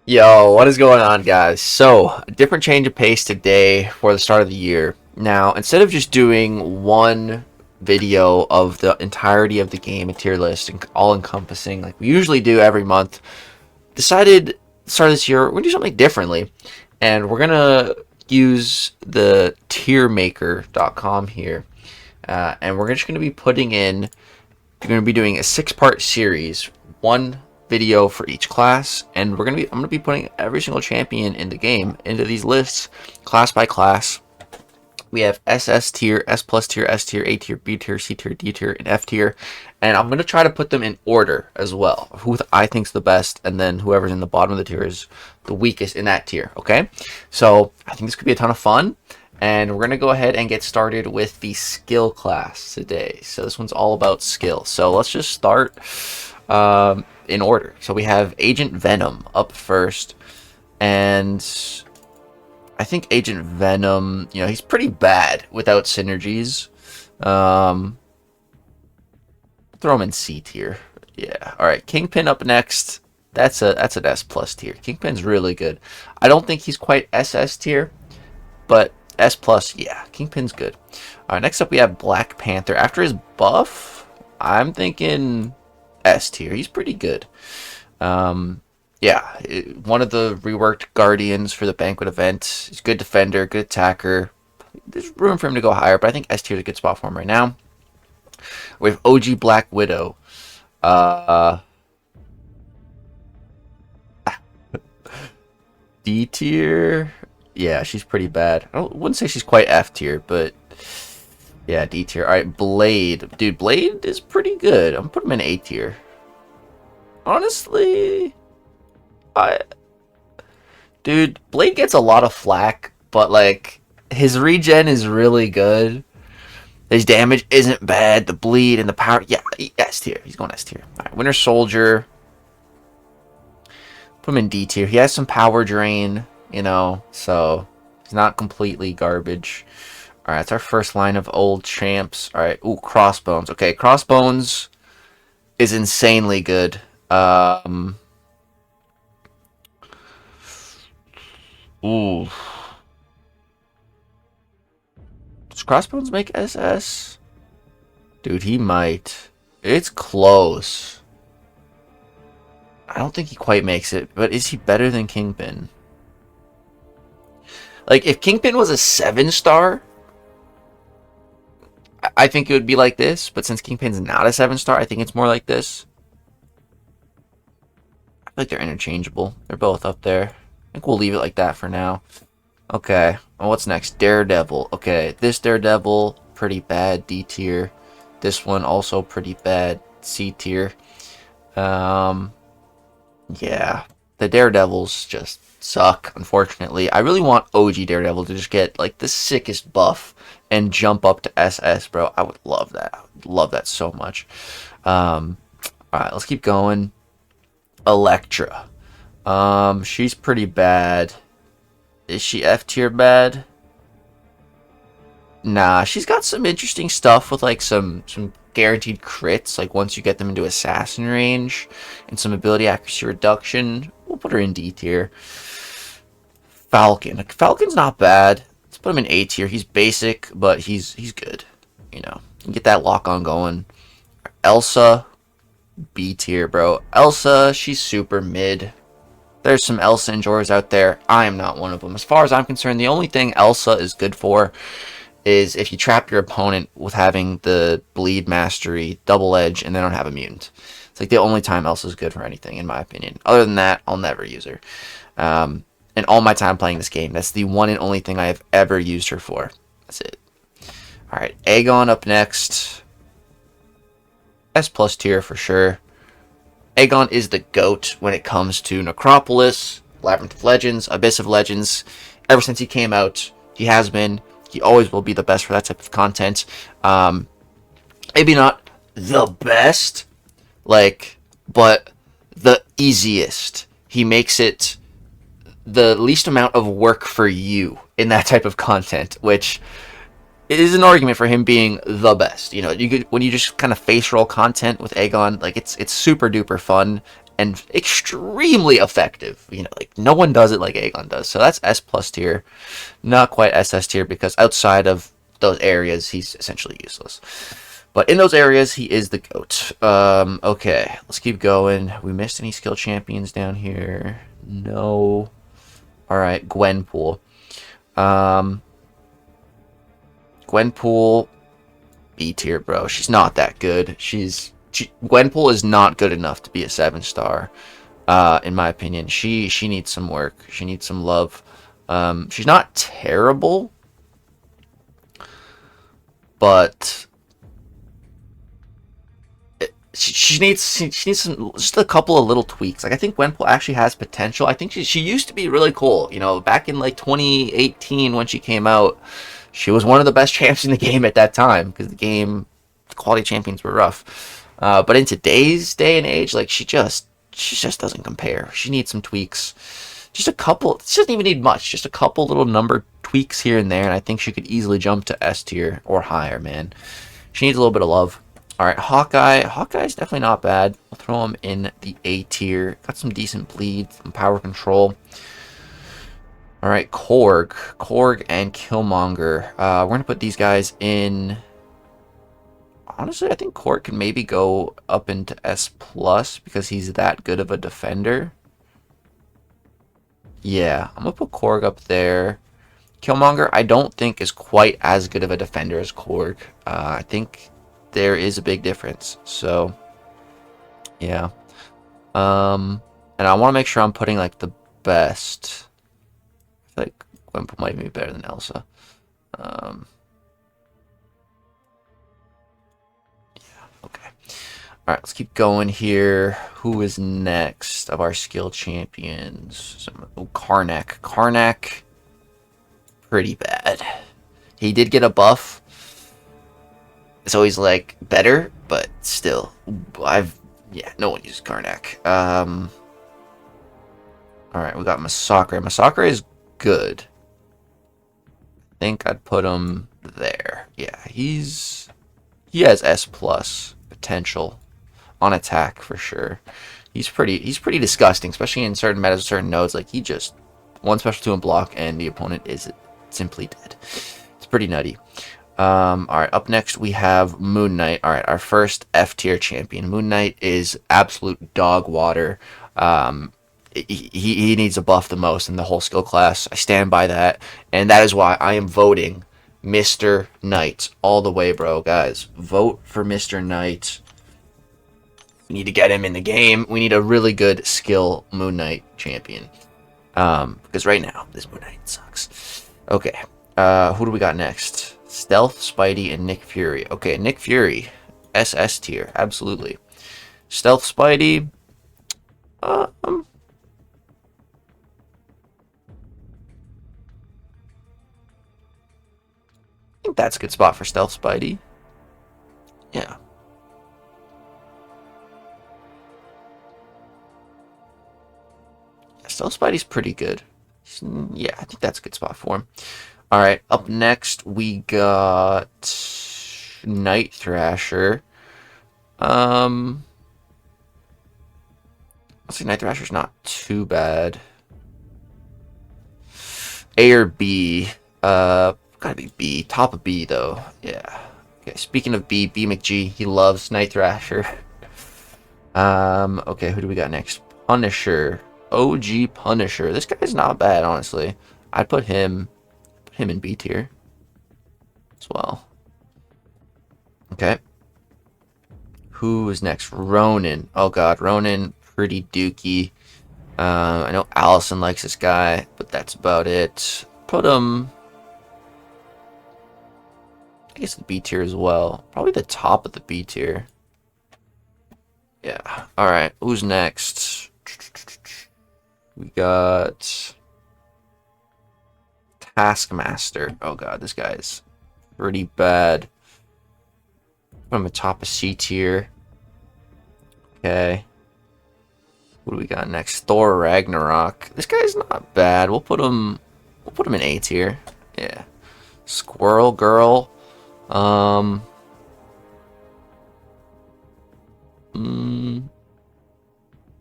Yo, what is going on, guys? So, a different change of pace today for the start of the year. Now, instead of just doing one video of the entirety of the game, a tier list, and all encompassing, like we usually do every month, decided start of this year, we're gonna do something differently. And we're gonna use the tiermaker.com here. And we're just gonna be putting in, we're gonna be doing a 6-part series, one video for each class, and I'm gonna be putting every single champion in the game into these lists, class by class. We have SS tier, S plus tier, S tier, A tier, B tier, C tier, D tier, and F tier, and I'm gonna try to put them in order as well, who I think's the best, and then whoever's in the bottom of the tier is the weakest in that tier. Okay, so I think this could be a ton of fun. And we're going to go ahead and get started with the skill class today. So this one's all about skill. So let's just start in order. So we have Agent Venom up first. And I think Agent Venom, he's pretty bad without synergies. Throw him in C tier. Yeah. All right. Kingpin up next. That's an S plus tier. Kingpin's really good. I don't think he's quite SS tier, but S plus, yeah, Kingpin's good. All right, next up we have Black Panther. After his buff, I'm thinking S tier. He's pretty good. Yeah, one of the reworked Guardians for the Banquet event. He's a good defender, good attacker. There's room for him to go higher, but I think S tier is a good spot for him right now. We have OG Black Widow. D tier. Yeah, she's pretty bad. I wouldn't say she's quite F tier, but yeah, D tier. All right, Blade. Dude, Blade is pretty good. I'm gonna put him in A tier. Honestly, dude, Blade gets a lot of flack, but like his regen is really good. His damage isn't bad. The bleed and the power, yeah, S tier. He's going S tier. All right, Winter Soldier. Put him in D tier. He has some power drain. So he's not completely garbage. All right, that's our first line of old champs. All right, ooh, Crossbones. Okay, Crossbones is insanely good. Ooh, does Crossbones make SS? Dude, he might. It's close. I don't think he quite makes it, but is he better than Kingpin? Like, if Kingpin was a 7-star, I think it would be like this. But since Kingpin's not a 7-star, I think it's more like this. I feel like they're interchangeable. They're both up there. I think we'll leave it like that for now. Okay. Well, what's next? Daredevil. Okay, this Daredevil, pretty bad. D tier. This one also pretty bad. C tier. Yeah. The Daredevils just suck, unfortunately. I really want OG Daredevil to just get like the sickest buff and jump up to SS, bro. I would love that. I would love that so much. Alright, let's keep going. Elektra. She's pretty bad. Is she F tier bad? Nah, she's got some interesting stuff with like some guaranteed crits, like once you get them into assassin range, and some ability accuracy reduction. We'll put her in D tier. Falcon. Falcon's not bad. Let's put him in A tier. He's basic, but he's good. You can get that lock on going. Elsa, B tier, bro. Elsa, she's super mid. There's some Elsa enjoyers out there. I am not one of them. As far as I'm concerned, the only thing Elsa is good for is if you trap your opponent with having the bleed mastery, double edge, and they don't have a mutant. It's like the only time Elsa's good for anything, in my opinion. Other than that, I'll never use her. In all my time playing this game, that's the one and only thing I have ever used her for. That's it. Alright, Aegon up next. S plus tier for sure. Aegon is the GOAT when it comes to Necropolis, Labyrinth of Legends, Abyss of Legends. Ever since he came out, he has been. He always will be the best for that type of content. Maybe not the best, but the easiest. He makes it the least amount of work for you in that type of content, which is an argument for him being the best. When you just kind of face roll content with Aegon, like it's super duper fun, and extremely effective. You know, like no one does it like Aegon does. So that's S plus tier, not quite SS tier because outside of those areas, he's essentially useless. But in those areas, he is the GOAT. Okay, let's keep going. We missed any skill champions down here? No. All right, Gwenpool. Gwenpool, B tier, bro. She's not that good. Gwenpool is not good enough to be a 7-star. In my opinion, she needs some work. She needs some love. She's not terrible, but she needs some, just a couple of little tweaks. Like I think Gwenpool actually has potential. I think she used to be really cool. You know, back in like 2018 when she came out, she was one of the best champs in the game at that time because the quality champions were rough. But in today's day and age, like she just doesn't compare. She needs some tweaks. Just a couple. She doesn't even need much. Just a couple little number tweaks here and there, and I think she could easily jump to S tier or higher, man. She needs a little bit of love. All right, Hawkeye. Hawkeye's definitely not bad. We'll throw him in the A tier. Got some decent bleed, some power control. All right, Korg and Killmonger. We're gonna put these guys in. Honestly, I think Korg can maybe go up into S plus because he's that good of a defender. Yeah, I'm gonna put Korg up there. Killmonger, I don't think is quite as good of a defender as Korg. I think there is a big difference. So, yeah. And I want to make sure I'm putting like the best. I feel like Gwenpool might be better than Elsa. Yeah, okay. All right, let's keep going here. Who is next of our skill champions? Karnak. Karnak, pretty bad. He did get a buff. It's always like better, but still, yeah, no one uses Karnak. All right, we got Masakre. Masakre is good. I think I'd put him there. Yeah, he has S plus potential on attack for sure. He's pretty disgusting, especially in certain metas, certain nodes. Like he just one special 2 and block, and the opponent is simply dead. It's pretty nutty. All right, up next we have Moon Knight. All right, our first F tier champion. Moon Knight is absolute dog water. He needs a buff the most in the whole skill class. I stand by that, and that is why I am voting Mr. Knight all the way, bro. Guys, vote for Mr. Knight. We need to get him in the game. We need a really good skill Moon Knight champion. Because right now, this Moon Knight sucks. Okay, who do we got next? Stealth, Spidey, and Nick Fury. Okay, Nick Fury, SS tier, absolutely. Stealth, Spidey, I think that's a good spot for Stealth Spidey. Yeah. Stealth Spidey's pretty good. Yeah, I think that's a good spot for him. All right, up next we got Night Thrasher. Let's see, Night Thrasher's not too bad. A or B? Gotta be B. Top of B though. Yeah. Okay. Speaking of B, B McG, he loves Night Thrasher. Okay, who do we got next? Punisher. OG Punisher. This guy's not bad, honestly. I'd put him in B tier as well. Okay. Who is next? Ronin. Oh god, Ronin, pretty dookie. I know Allison likes this guy, but that's about it. Put him, I guess, the B tier as well. Probably the top of the B tier. Yeah. All right. Who's next? We got Taskmaster. Oh god, this guy's pretty bad. Put him atop of C tier. Okay. What do we got next? Thor Ragnarok. This guy's not bad. We'll put him in A tier. Yeah. Squirrel Girl.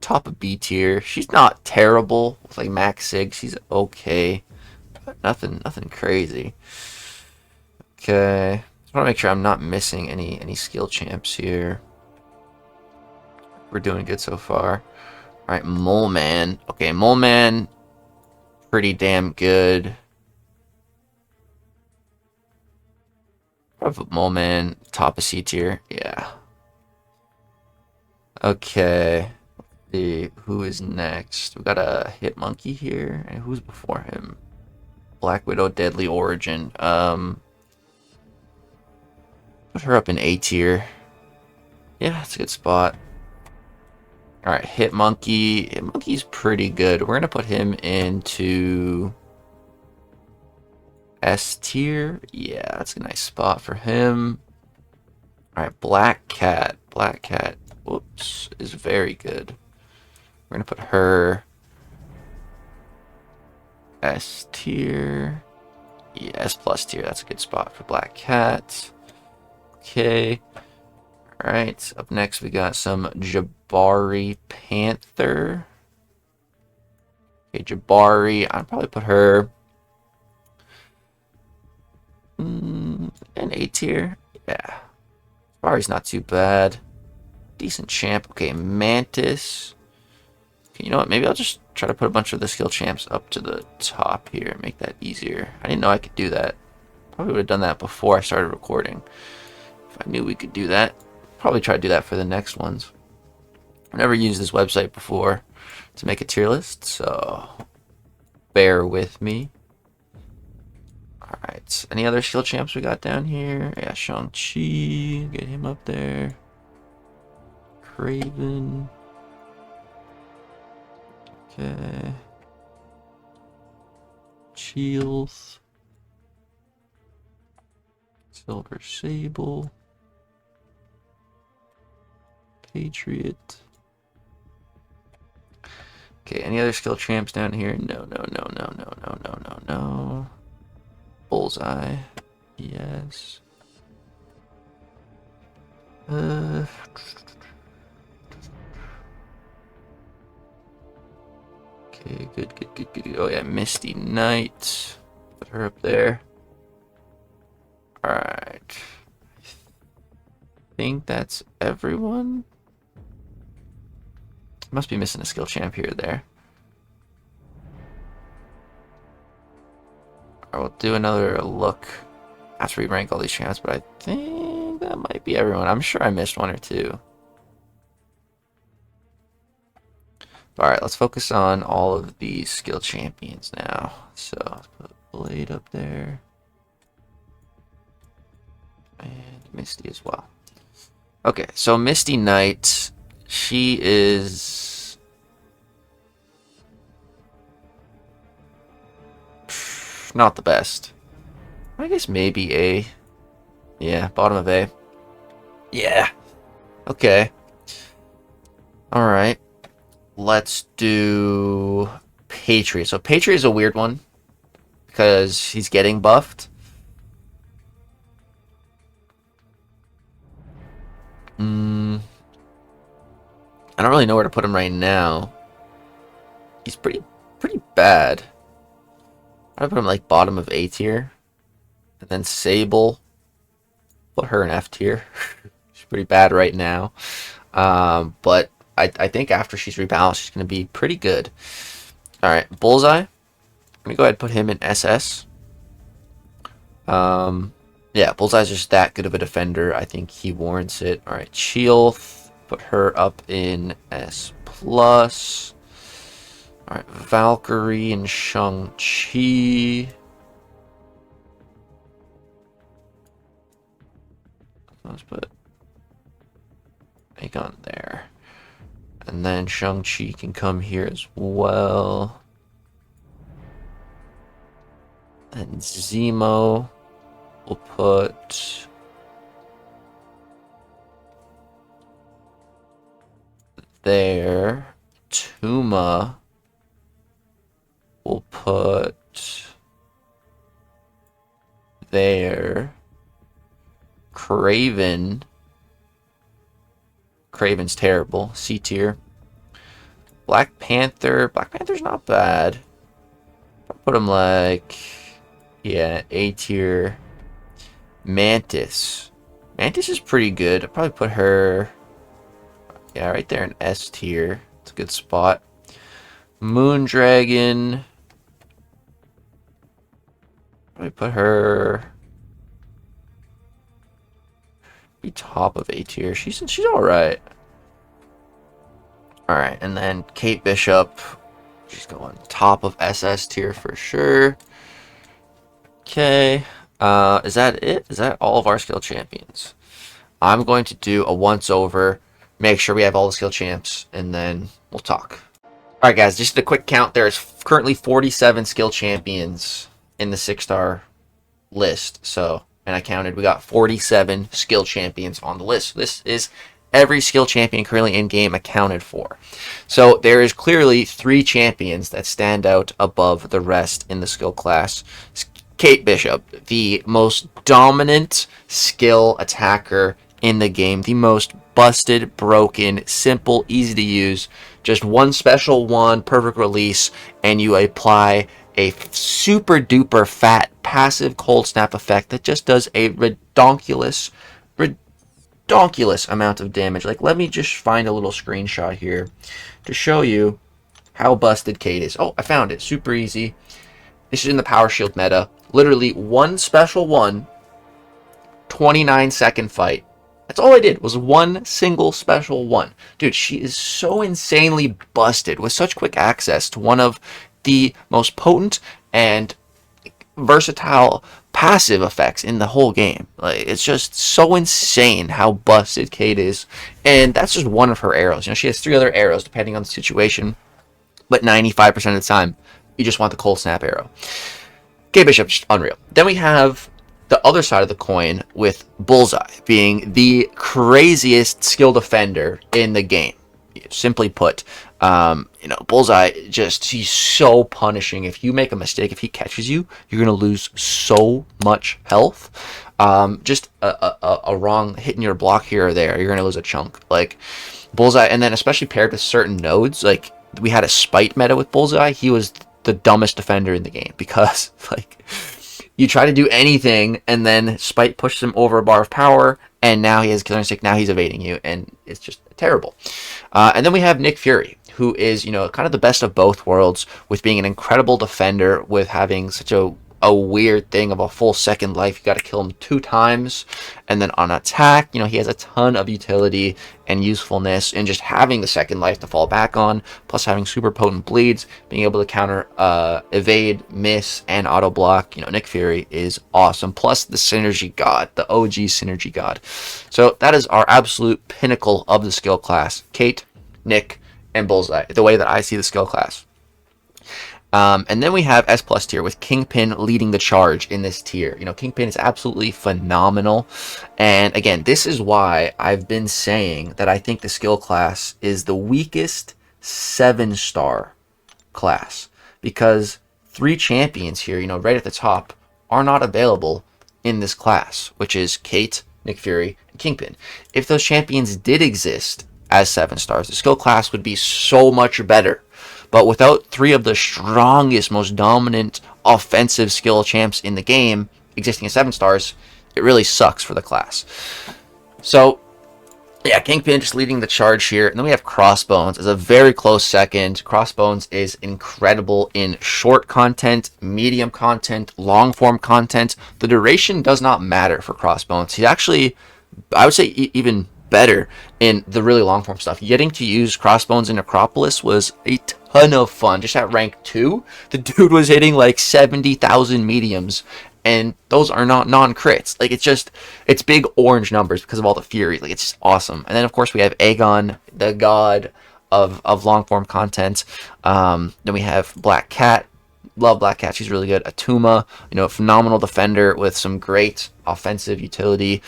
top of B tier. She's not terrible. It's like max sig. She's okay. But nothing crazy. Okay. Just want to make sure I'm not missing any skill champs here. We're doing good so far. Alright, Mole Man. Okay, Mole Man. Pretty damn good. Probably put Mole Man top of C tier. Yeah. Okay. Let's see who is next. We got a Hit Monkey here. And who's before him? Black Widow Deadly Origin. Put her up in A tier. Yeah, that's a good spot. Alright, Hit Monkey. Hit Monkey's pretty good. We're gonna put him into S tier. Yeah, that's a nice spot for him. Alright, Black Cat. Black Cat, whoops, is very good. We're gonna put her S tier. Yeah, S plus tier. That's a good spot for Black Cat. Okay. Alright, up next we got some Jabari Panther. Okay, Jabari, I'd probably put her in A tier. Yeah. Jabari's not too bad. Decent champ. Okay, Mantis. Okay, you know what? Maybe I'll just try to put a bunch of the skill champs up to the top here. Make that easier. I didn't know I could do that. Probably would have done that before I started recording. If I knew we could do that. Probably try to do that for the next ones. I've never used this website before to make a tier list, so bear with me. Alright, any other skill champs we got down here? Yeah, Shang-Chi, get him up there. Craven. Okay. Shields. Silver Sable. Patriot. Okay, any other skill champs down here? No. Bullseye. Yes. Okay, good. Oh yeah, Misty Knight. Put her up there. Alright. I think that's everyone. Must be missing a skill champ here or there. I will do another look after we rank all these champs, but I think that might be everyone. I'm sure I missed one or two. Alright, let's focus on all of these skill champions now. So, let's put Blade up there. And Misty as well. Okay, so Misty Knight, she is not the best. I guess maybe A. Yeah, bottom of A. Yeah. Okay. Alright. Let's do Patriot. So Patriot is a weird one because he's getting buffed. I don't really know where to put him right now. He's pretty bad. I'd put him like bottom of A tier. And then Sable. Put her in F tier. She's pretty bad right now. But I think after she's rebalanced, she's going to be pretty good. Alright, Bullseye. I'm going to go ahead and put him in SS. Yeah, Bullseye's just that good of a defender. I think he warrants it. Alright, Shield. Put her up in S+. Alright, Valkyrie and Shang-Chi. Let's put Aegon there. And then Shang-Chi can come here as well. And Zemo will put there. Tuma will put there. Craven's terrible. C tier. Black Panther. Black Panther's not bad. I'll put him like, yeah, A tier. Mantis. Mantis is pretty good. I'd probably put her, yeah, right there in S tier. It's a good spot. Moondragon. Probably put her be top of A tier. She's all right. All right, and then Kate Bishop. She's going top of SS tier for sure. Okay. Is that it? Is that all of our skill champions? I'm going to do a once over, make sure we have all the skill champs, and then we'll talk. All right, guys, just a quick count. There's currently 47 skill champions in the 6-star list. So, and I counted, we got 47 skill champions on the list. This is every skill champion currently in game accounted for. So there is clearly 3 champions that stand out above the rest in the skill class. Kate Bishop, the most dominant skill attacker in the game, the most busted, broken, simple, easy to use, just one special one, perfect release, and you apply a super duper fat passive cold snap effect that just does a redonkulous amount of damage. Like, let me just find a little screenshot here to show you how busted Kate is. Oh, I found it. Super easy. This is in the Power Shield meta. Literally one special one, 29-second fight. That's all I did, was one single special one. Dude, she is so insanely busted with such quick access to one of the most potent and versatile passive effects in the whole game. Like, it's just so insane how busted Kate is. And that's just one of her arrows. You know, she has 3 other arrows depending on the situation. But 95% of the time, you just want the cold snap arrow. Kate Bishop, just unreal. Then we have the other side of the coin with Bullseye being the craziest skill defender in the game. Simply put, you know, Bullseye, he's so punishing. If you make a mistake, if he catches you, you're going to lose so much health. Just a wrong hit in your block here or there, you're going to lose a chunk. Like, Bullseye, and then especially paired with certain nodes, like, we had a Spite meta with Bullseye. He was the dumbest defender in the game because, like, you try to do anything and then Spite pushes him over a bar of power and now he has Killer Instinct, now he's evading you, and it's just terrible. And then we have Nick Fury, who is, you know, kind of the best of both worlds, with being an incredible defender, with having such a weird thing of a full second life. You got to kill him 2 times, and then on attack, you know, he has a ton of utility and usefulness, and just having the second life to fall back on, plus having super potent bleeds, being able to counter evade, miss, and auto block. You know, Nick Fury is awesome. Plus the synergy god, the OG synergy god. So that is our absolute pinnacle of the skill class: Kate, Nick, and Bullseye, the way that I see the skill class. And then we have S+ tier with Kingpin leading the charge in this tier. You know, Kingpin is absolutely phenomenal. And again, this is why I've been saying that I think the skill class is the weakest 7-star class. Because 3 champions here, you know, right at the top, are not available in this class, which is Kate, Nick Fury, and Kingpin. If those champions did exist as 7 stars, the skill class would be so much better. But without 3 of the strongest, most dominant offensive skill champs in the game existing as 7 stars, it really sucks for the class. So, yeah, Kingpin just leading the charge here. And then we have Crossbones as a very close second. Crossbones is incredible in short content, medium content, long form content. The duration does not matter for Crossbones. He's actually, I would say, even better in the really long form stuff. Getting to use Crossbones in Necropolis was a ton of fun. Just at rank 2, the dude was hitting like 70,000 mediums, and those are not non-crits. Like, it's big orange numbers because of all the fury. Like, it's just awesome. And then of course we have Aegon, the god of long form content. Then we have Black Cat. Love Black Cat. She's really good. Atuma, you know, phenomenal defender with some great offensive utility.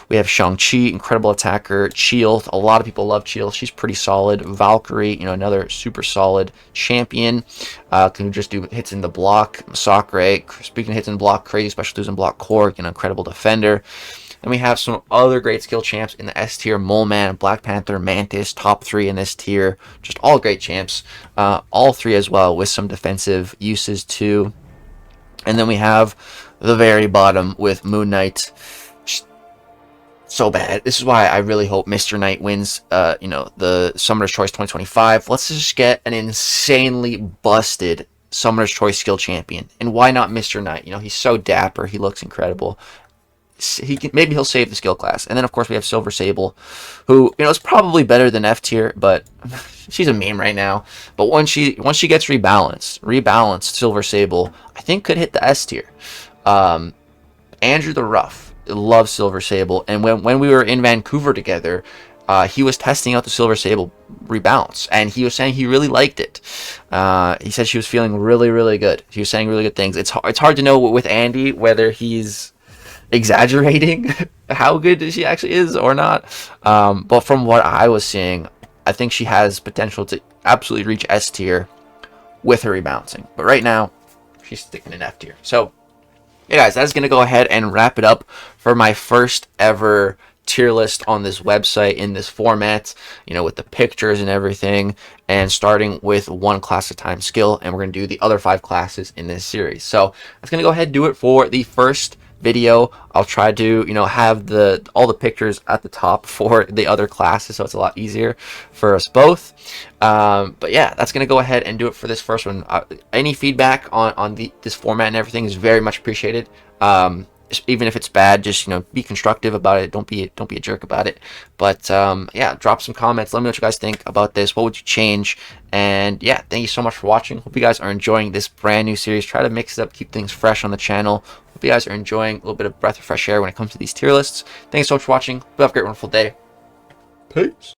We have Shang-Chi, incredible attacker. Cheel, a lot of people love Cheel. She's pretty solid. Valkyrie, you know, another super solid champion. Can just do hits in the block. Masacre, speaking of hits in block, crazy special moves in block core, you know, incredible defender. Then we have some other great skill champs in the S tier: Mole Man, Black Panther, Mantis, top 3 in this tier. Just all great champs. All 3 as well with some defensive uses too. And then we have the very bottom with Moon Knight. Just so bad. This is why I really hope Mr. Knight wins, the Summoner's Choice 2025. Let's just get an insanely busted Summoner's Choice skill champion. And why not Mr. Knight? He's so dapper. He looks incredible. Maybe he'll save the skill class. And then of course we have Silver Sable, who is probably better than F tier, but she's a meme right now. But once she gets rebalanced Silver Sable, I think could hit the S tier. Andrew the Rough loves Silver Sable, and when we were in Vancouver together, he was testing out the Silver Sable rebalance, and he was saying he really liked it. He said she was feeling really, really good. She was saying really good things. It's hard to know with Andy whether he's exaggerating how good she actually is or not. But from what I was seeing, I think she has potential to absolutely reach S tier with her rebalancing. But right now, she's sticking in F tier. So, yeah, guys, that's going to go ahead and wrap it up for my first ever tier list on this website in this format, with the pictures and everything, and starting with 1 class at a time skill, and we're going to do the other 5 classes in this series. So that's going to go ahead and do it for the first video. I'll try to have all the pictures at the top for the other classes, so it's a lot easier for us both. But yeah, that's gonna go ahead and do it for this first one. Any feedback on this format and everything is very much appreciated. Even if it's bad, just be constructive about it. Don't be a jerk about it. But yeah, drop some comments. Let me know what you guys think about this. What would you change? And yeah, thank you so much for watching. Hope you guys are enjoying this brand new series. Try to mix it up, keep things fresh on the channel. Hope you guys are enjoying a little bit of breath of fresh air when it comes to these tier lists. Thanks so much for watching. Have a great, wonderful day. Peace.